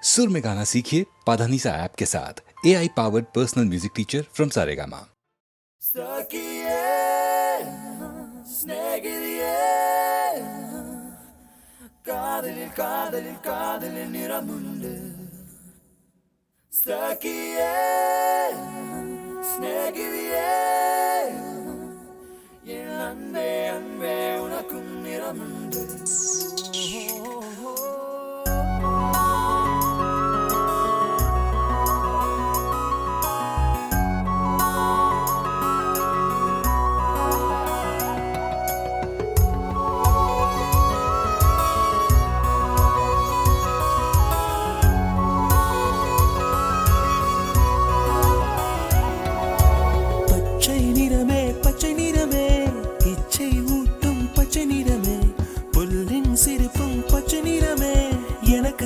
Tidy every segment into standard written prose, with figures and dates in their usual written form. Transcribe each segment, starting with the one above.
सुर में गाना सीखिए पाधानीसा ऐप के साथ AI powered personal music teacher from Saregama.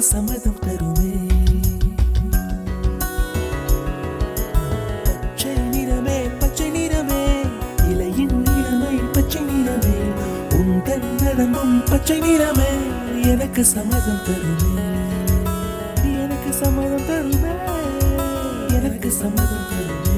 சம்மதம் தருமே பச்சை நிறமே இலையின் நிறமை பச்சை நிறமே உந்தன் நரம்பும் பச்சை நிறமே எனக்கு சம்மதம் தருமே எனக்கு சம்மதம் தருமே எனக்கு சம்மதம் தருமே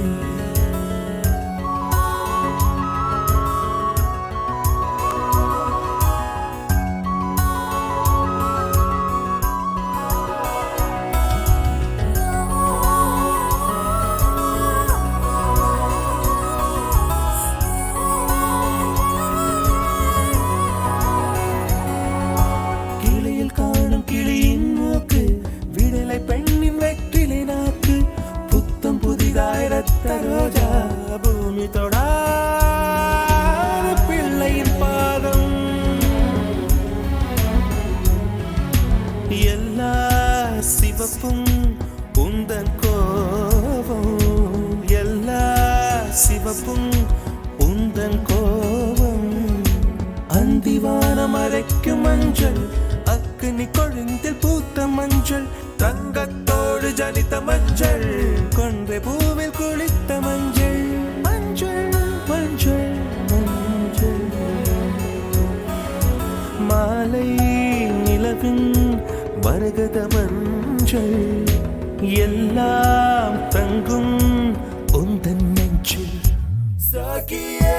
ரோஜா பூமி தொடாத பிள்ளையின் பாதம் எல்லா சிவப்பும் உந்தன் கோபம் எல்லா சிவப்பும் உந்தன் கோபம் அந்திவானம் அரைக்கும் மஞ்சள் அக்னி கொழுந்தில் பூத்த மஞ்சள் தங்கத்தோடு ஜனித்த மஞ்சள் கொன்றை பூவில் குளித்த மஞ்சள் மஞ்சள் மஞ்சள் மஞ்சள் மாலை நிலவின் மரகத மஞ்சள் எல்லாம் தங்கும் உந்தன் நெஞ்சில் சகியே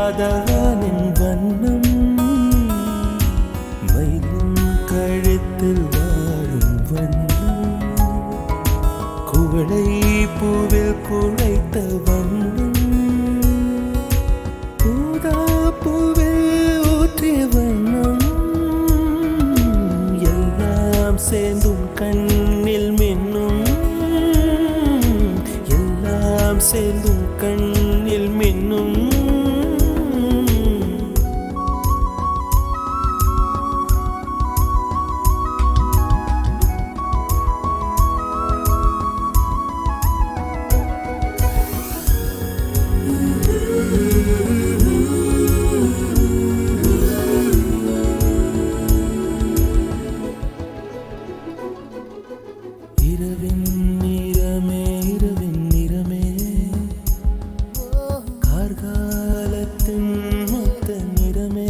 முகிலில்லாதவனின் வண்ணம் மயிலின் கழுத்தில் வாழும் வண்ணம் குவளை பூவில் குழைத்த வண்ணம் ஊதா பூவில் ஊற்றிய வண்ணம் எல்லாம் சேர்ந்தும் கண்ணில் மின்னும் எல்லாம் சேர்ந்தும் கண்ணில் மின்னும் இரவின் நிறமே இரவின் நிறமே கார்காலத்தின் மொத்த நிறமே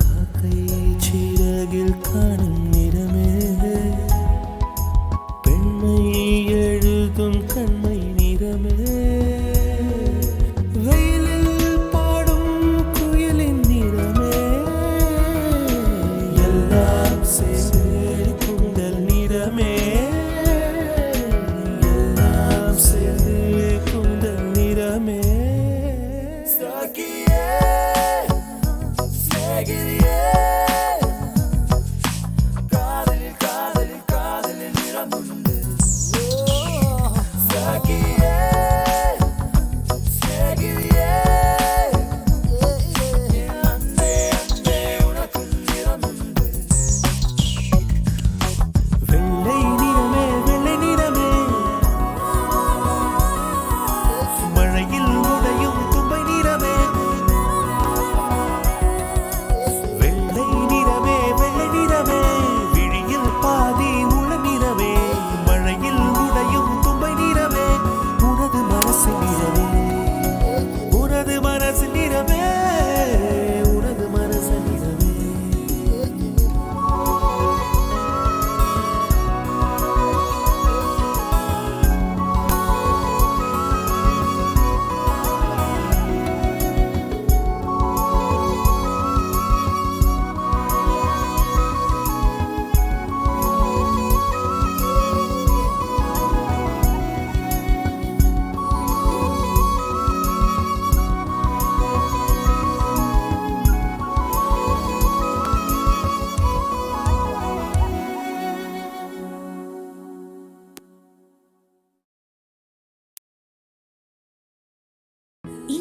காக்கை சிறகில் காணும் நிறமே பெண்மை எழுதும் கண்மை நிறமே வெயிலில் பாடும் குயிலின் நிறமே எல்லாம் சேர்ந்து எல்லாம் சேர்ந்து குந்தல் நிறமே வெள்ளை நிறமே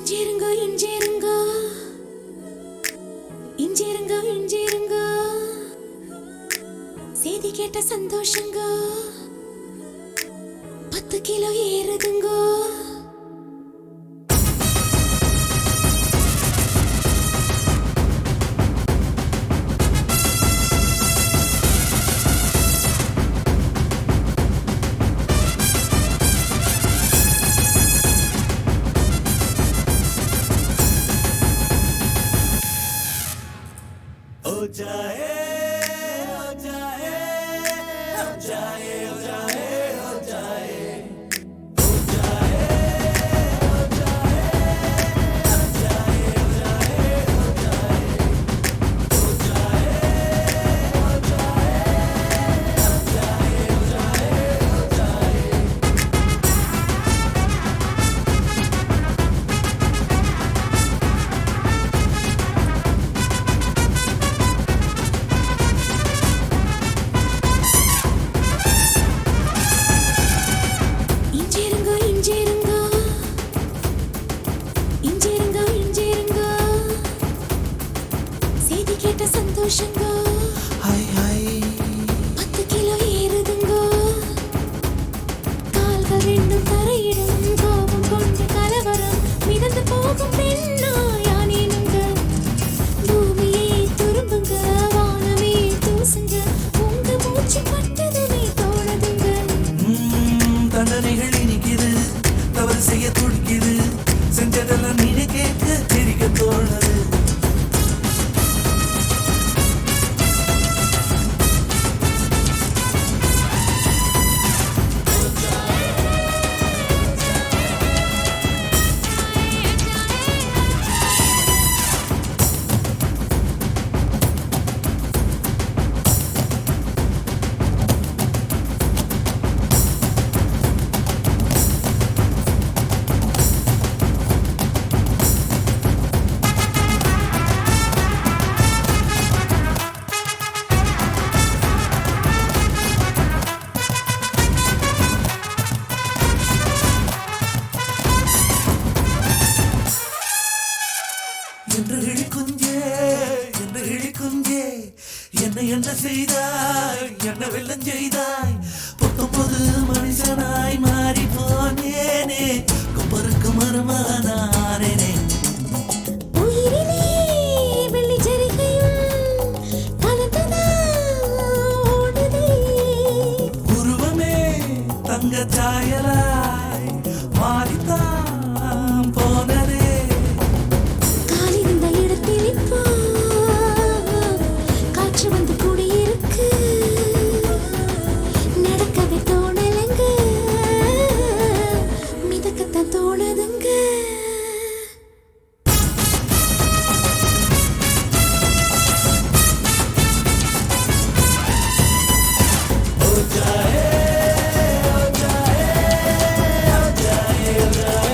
இஞ்சிருங்கோ இஞ்சிருங்கோ இஞ்சிருங்கோ இஞ்சிருங்கோ செய்தி கேட்ட சந்தோஷங்கோ 10 கிலோ ஏறுதுங்கோ हो जाए हो जाए हो जाए हो जाए हो जाए हो जाए हो जाए हो जाए हो जाए हो जाए हो जाए हो जाए हो जाए हो जाए இஞ்சிருங்கோ இஞ்சிருங்கோ இஞ்சிருங்கோ இஞ்சிருங்கோ செய்தி கேட்ட சந்தோஷங்கோ हाय हाय 10 கிலோ ஏறுதுங்கோ கால்கள் ரெண்டும் தரையிடும் கோபம் கொண்டு கலவரம் மிதந்து போகும் பெண்ணா யானேனுங்க பூமியே துரும்புங்க வானமே தூசுங்க உங்க மூச்சு பட்டதுமே தோணுதுங்க தண்டனைகள் இனிக்குது தவறு செய்ய துடிக்குது செஞ்சதெல்லாம் நீனே கேட்க தெரிக்க தோணுது என்று இழிக்குஞ்சே என்று இழிக்குஞ்சே என்னை என்ன செய்தாய் என்ன வெள்ளம் செய்தாய் 19 மனுஷனாய் மாறி போனேனே கொப்பருக்கு மருமானானேனே உயிரிலே வெள்ளி ஜரிகையும் கலந்ததா ஓடுதே உருவமே தங்க சாயலாய் மாறித்தான் போனதே காலிருந்த இடத்தில் இப்போ காற்று வந்து கூடியிருக்கு நடக்கவே தோணலங்க மிதக்கத்தான் தோணுதுங்க हो जाए हो जाए हो जाए हो जाए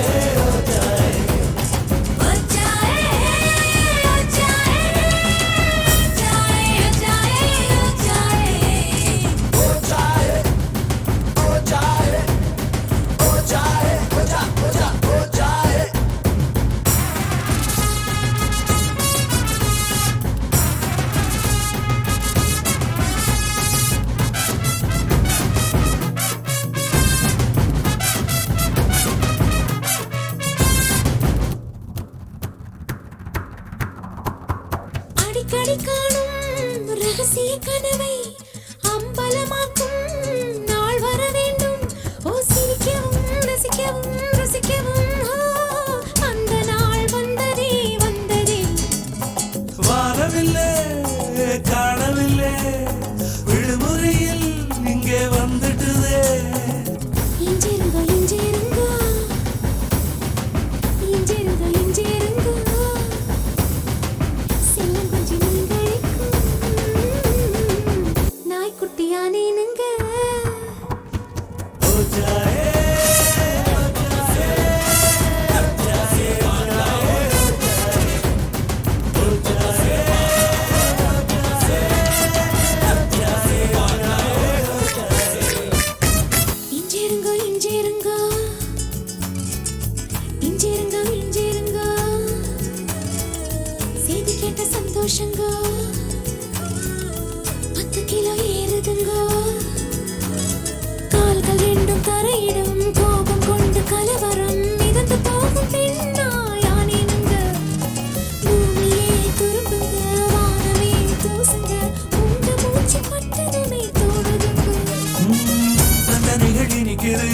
தண்டனைகள் இனிக்குது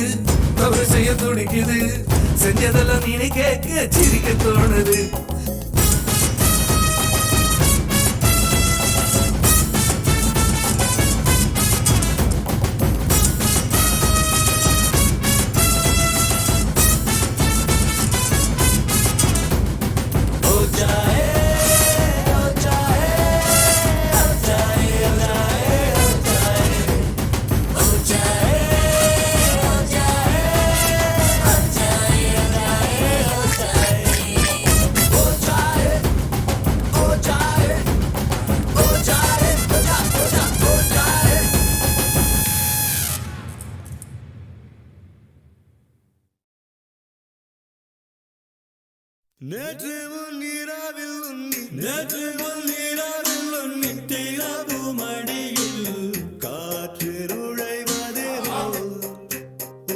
தவறு செய்ய துடிக்குது செஞ்சதெல்லாம் நீனே கேட்க சிரிக்க தோணுது நேற்று முன்னிராவில் உன்னி தீராபு மடியில் காற்று நுழைவதே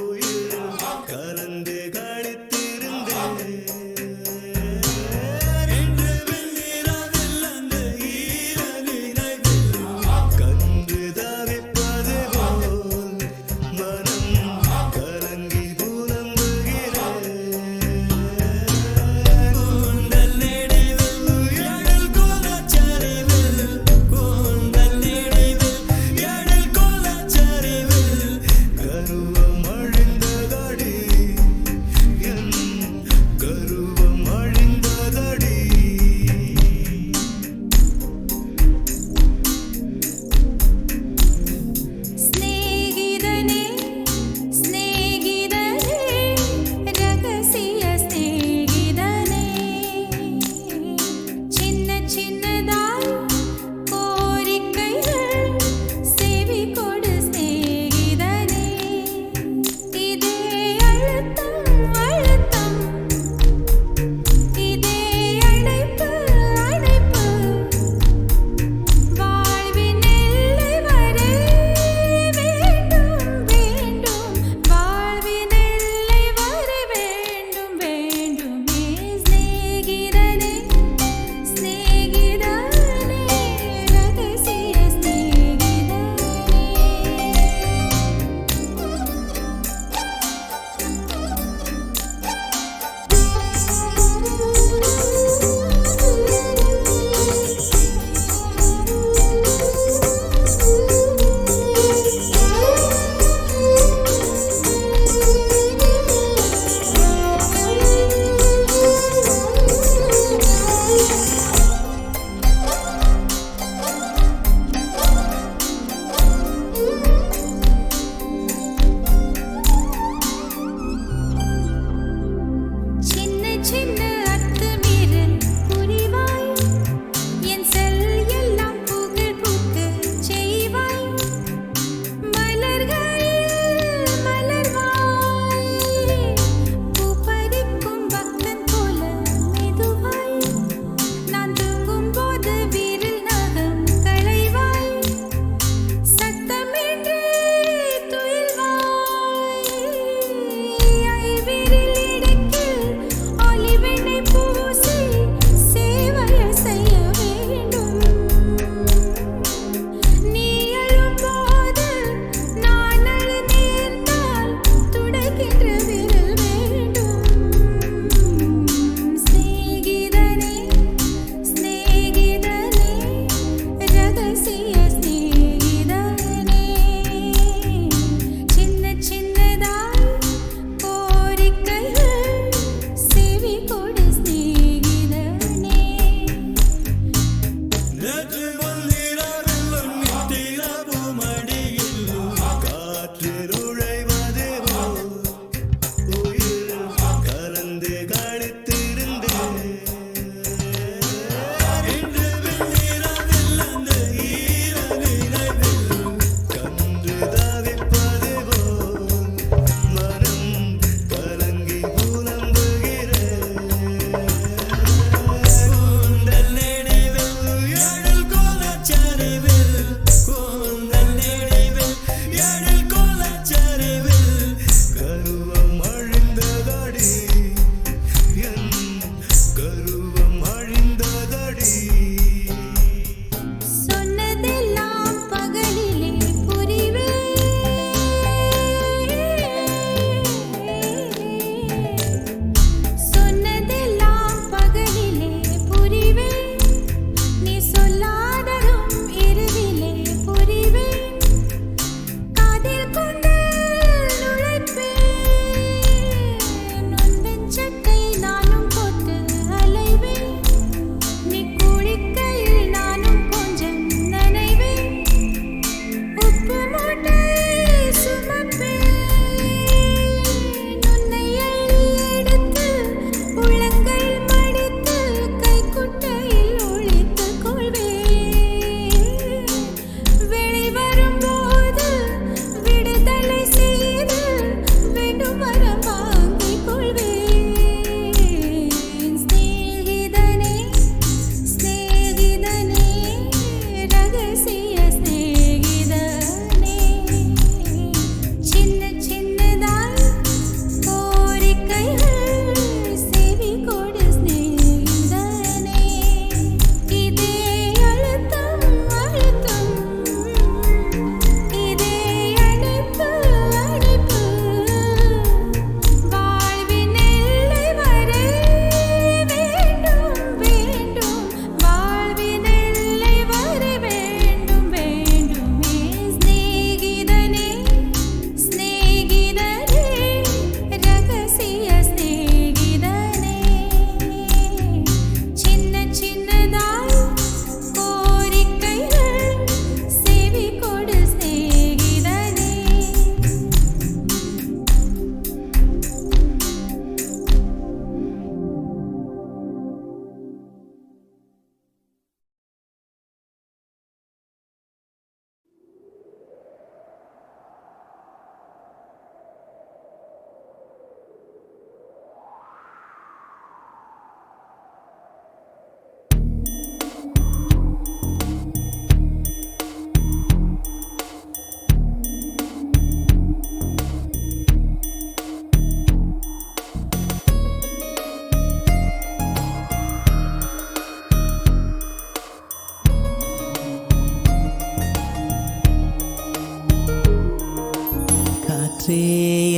உயிர் கலந்து கழித்திருந்தேன் என்று வெண்ணிராவில் அந்த ஈர நினைவில் கண்டு தவிப்பது போல் மனம் கலங்கி புலம்புகிறேன் கூந்தல் நெடிவில்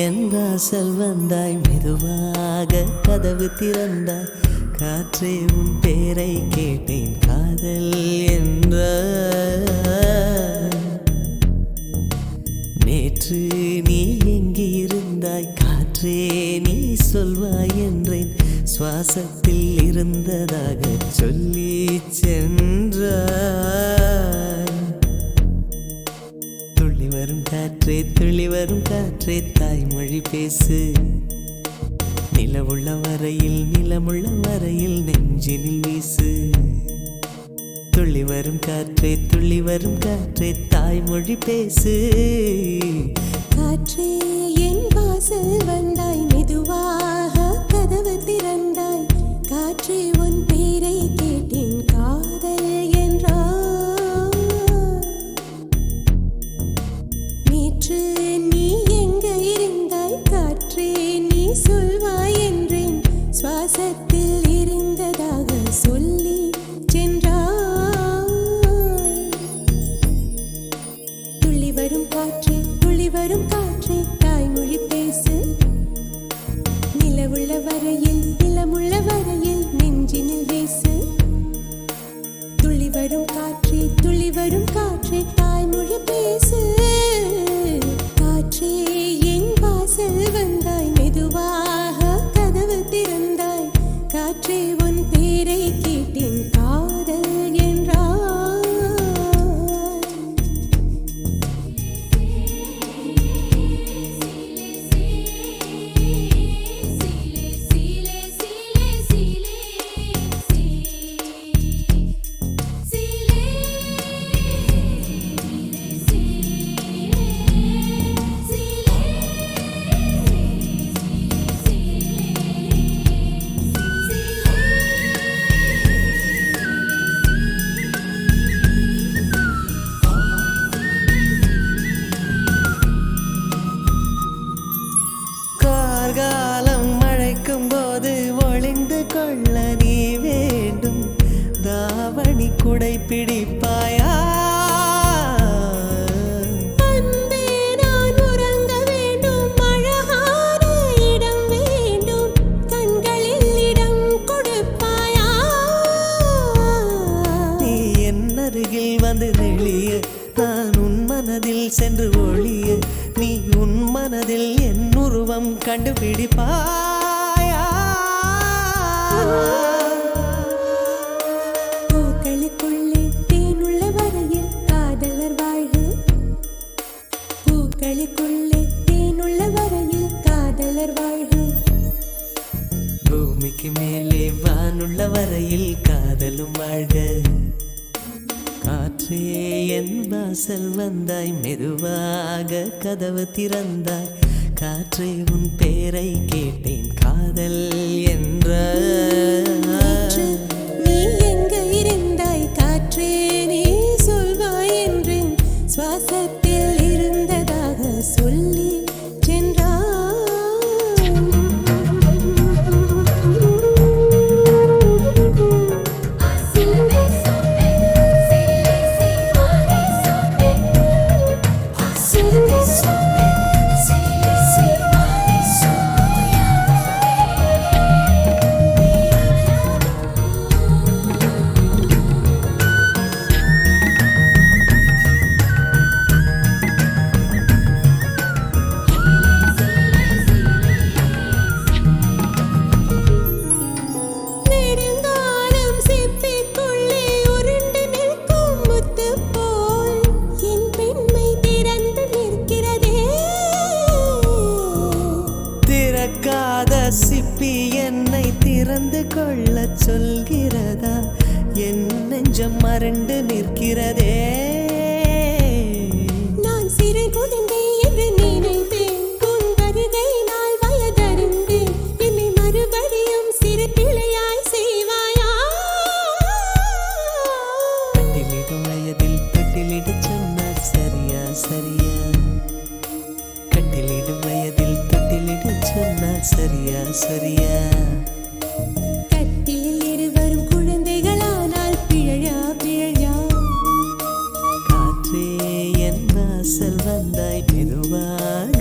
என் வாசல் வந்தாய் மெதுவாக கதவு திறந்தாய் காற்றே உன் பேரை கேட்டேன் காதல் என்ற நேற்று நீ எங்கே இருந்தாய் காற்றே நீ சொல்வாய் என்றேன் சுவாசத்தில் இருந்ததாக சொல்லி சென்றாய் துள்ளி வரும் காற்றே தாய்மொழி பேசு நிலவுள்ள வரையில் நிலமுள்ள வரையில் நெஞ்சினில் வீசு துள்ளி வரும் காற்றே தாய்மொழி பேசு காற்றே என் வாசல் வந்தாய் மெதுவாக கதவு திறந்தாய் காற்றே உன் பேரை கேட்டேன் காதல் என்றாய் நேற்று நீ எங்க இருந்தாய் காற்றே நீ சொல்வாய் என்றேன் சுவாசத்தில் இருந்ததாக சொல்லி சென்றாய் துள்ளி வரும் காற்றே தாய்மொழி பேசு நிலமுள்ள வரையில் நெஞ்சினில் வீசு துள்ளி வரும் காற்றே தாய்மொழி பேசு காற்றே என் வாசல் வந்தாய் மெதுவாக கதவு திறந்தாய் காற்றே உன் பேரை கேட்டேன் காதல் என்றாய் கார்காலம் மழைக்கும் போது ஒளிந்து கொள்ள நீ வேண்டும் தாவணி குடை பிடிப்பாயா அன்பே நான் உறங்க வேண்டும் அழகான இடம் வேண்டும் கண்களில் இடம் கொடுப்பாயா நீ என் அருகில் வந்து நெளிய நான் உன் மனதில் சென்று ஒளிய நீ உன் மனதில் என் உருவம் கண்டுபிடிப்பாயா பூக்களுக்குள்ளே தேனுள்ள வரையில் காதலர் வாழ்வு பூக்களுக்குள்ளே தேனுள்ள வரையில் காதலர் வாழ்வு பூமிக்கு மேலே வானுள்ள வரையில் காதலும் வாழ்க காற்றே என் வாசல் வந்தாய் மெதுவாக கதவு திறந்தாய் காற்றே உன் பேரை கேட்டேன் காதல் என்ற நேற்று நீ எங்க இருந்தாய் காற்றே நீ சொல்வாய் என்றேன் சுவாசத்தில் இருந்ததாக சொல்லி சென்றாய் நெடுங்காலம் சிப்பிக்குள்ளே உருண்டு நிற்கும் முத்து போல் என் பெண்மை திறந்து நிற்கிறதே திறக்காத சிப்பி என்னை திறந்து கொள்ள சொல்கிறதா என் நெஞ்சம் மறண்டு நிற்கிறதே நான் சிறு குழந்தை என்று நினைத்தேன் உன் வருகையினால் வயதறிந்தேன் என்னை மறுபடியும் சிறு பிள்ளையாய் செய்வாயா கட்டிலிடும் வயதில் தொட்டிலிட சொன்னார் சரியா சரியா கட்டிலிடும் வயதில் தொட்டிலிட சொன்னார் சரியா சரியா கட்டிலில் இருவரும் குழந்தைகளானால் பிழையா காற்றே என் வாசல் வந்தாய் மெதுவாக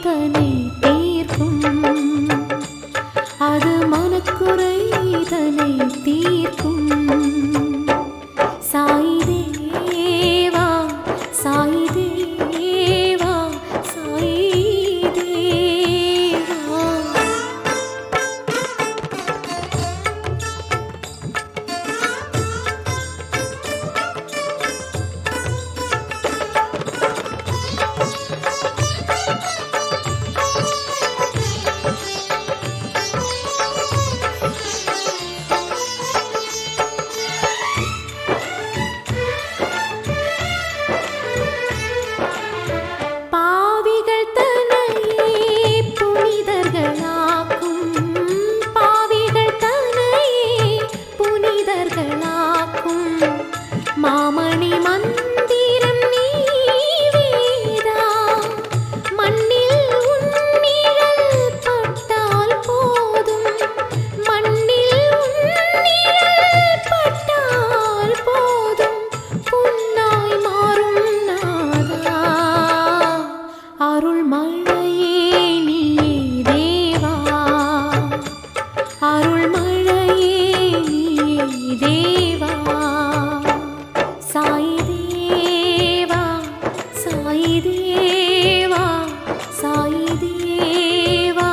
தனை தீர்க்கும் அது மனக்குறை தனை தீர்க்கும் சாய் தேவா சாய் தேவா சாய் தேவா பாவிகள் தன்னையே புனிதர்களாக்கும் பாவிகள் தன்னையே புனிதர்களாக்கும் மாமணி மந்திரம் நீவேதா மண்ணில் உன் நிழல் பட்டால் போதும் மண்ணில் உன் நிழல் பட்டால் போதும் புன்னாய் மாறும் நாதா அருள் மழையே நீயே தேவா அருள் மழையே நீயே தேவா சாய் தேவா சாய் தேவா சாய் தேவா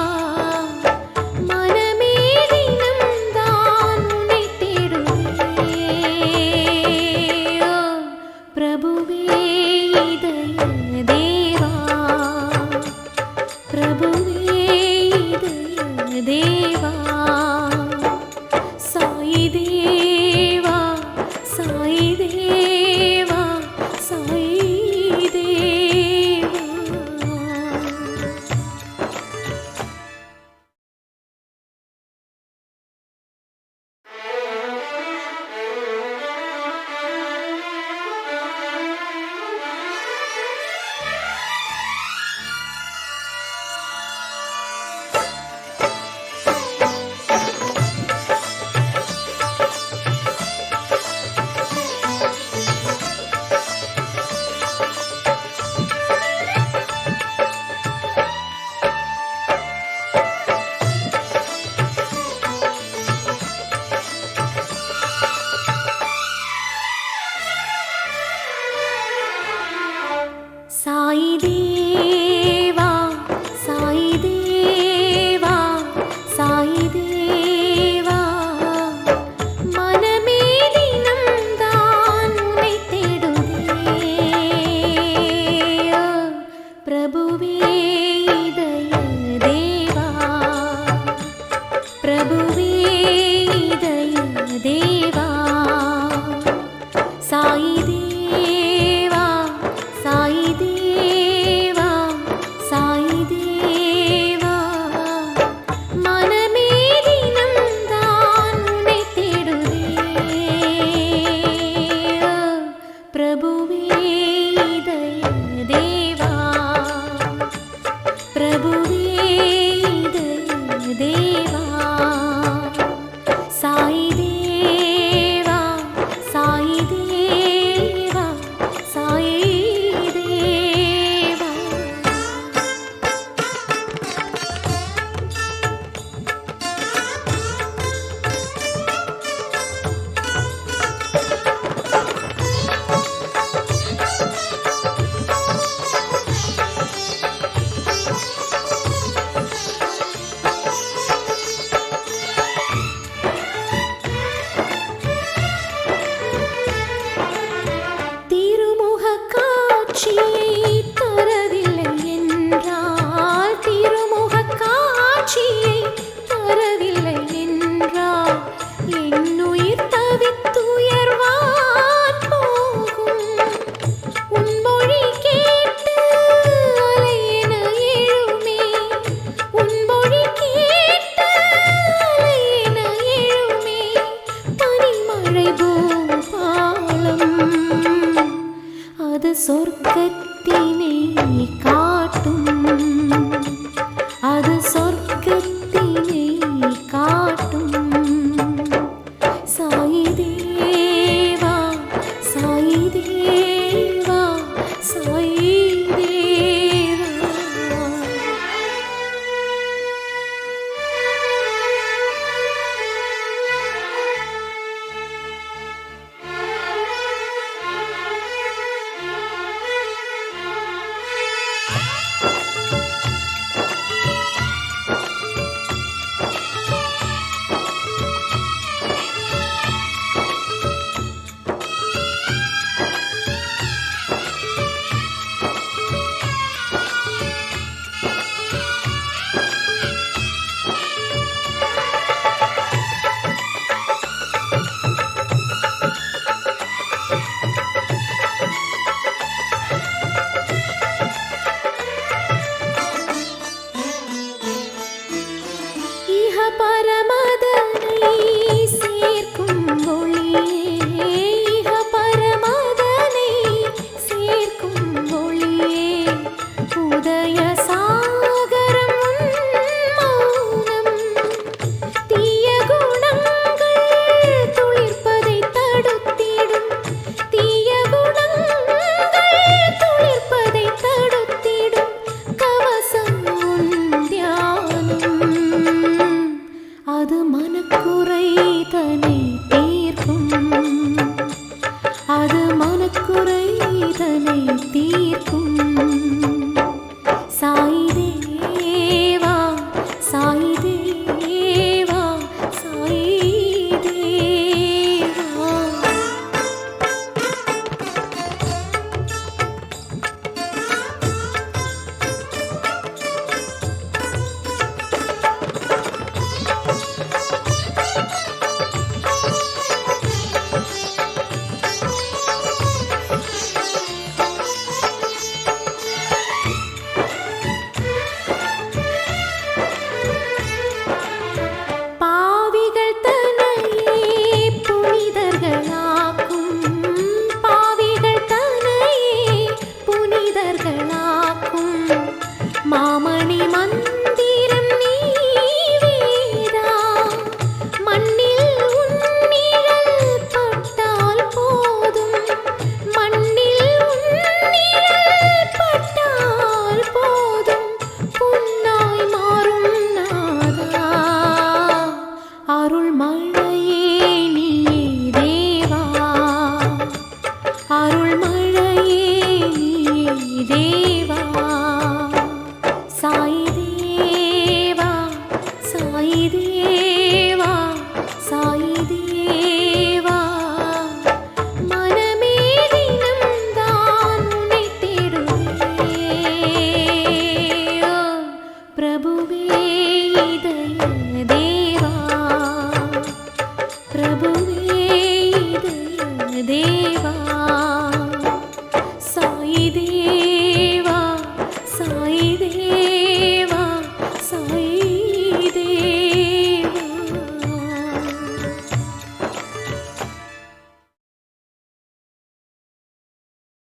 மனமே தினம் தான் உன்னை தேடுவே ஓ பிரபுவே இதய தேவா பிரபுவே இதய தேவா சாய் தேவா சாய் தேவா சாய் தேவா சாய் தேவா சாய் தேவா சாய் தேவா மனமே தினம் தான் உன்னை தேடுதே ஓ பிரபுவே இதய தேவா பிரபுவே இதய தேவா சாய் தேவா சாய் தேவா சாய் தேவா மனமே தினம் தான் உன்னை தேடுதே ஓ பிரபுவே இதய தேவா பிரபுவே இதய தேவா சாய் தேவா சாய் தேவா சாய் தேவா மாமணி மந்திரம் நீ வேதா மண்ணில் உன் நிழல் பட்டால் போதும் மண்ணில் உன் நிழல் பட்டால் போதும் பொன்னாய் மாறும் நாதா அருள் மழையே நீ தேவா அருள் மழையே நீ தேவா சாயி தேவா சாயி தேவா சாயி தேவா மனமே தினம் தான் உன்னை தேடுதே ஓ பிரபுவே இதய தேவா பிரபுவே